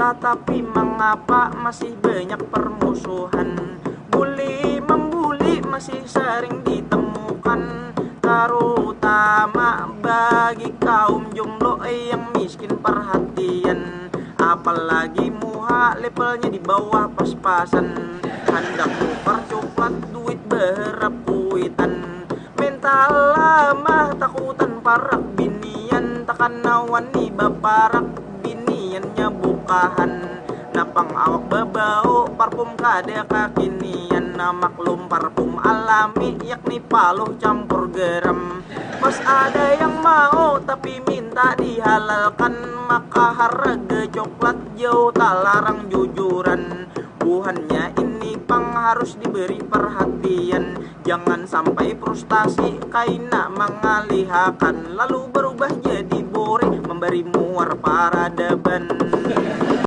cinta, tapi mengapa masih banyak permusuhan? Bully membuli masih sering ditemukan, terutama bagi kaum jomblo yang miskin perhatian. Apalagi muha levelnya di bawah pas-pasan, hendak tukar coklat duit berap kuitan. Mental lamah takutan parak binian, takkan nawani baparak biniannya bukahan. Napang awak babau parfum kada kakinian, maklum parfum alami yakni paluh campur garam. Mas ada yang mau tapi minta dihalalkan, maka harga coklat jauh tak larang jujuran. Buhannya ini pang harus diberi perhatian, jangan sampai frustasi kaina mengalihakan, lalu berubah jadi bore memberi muar peradaban.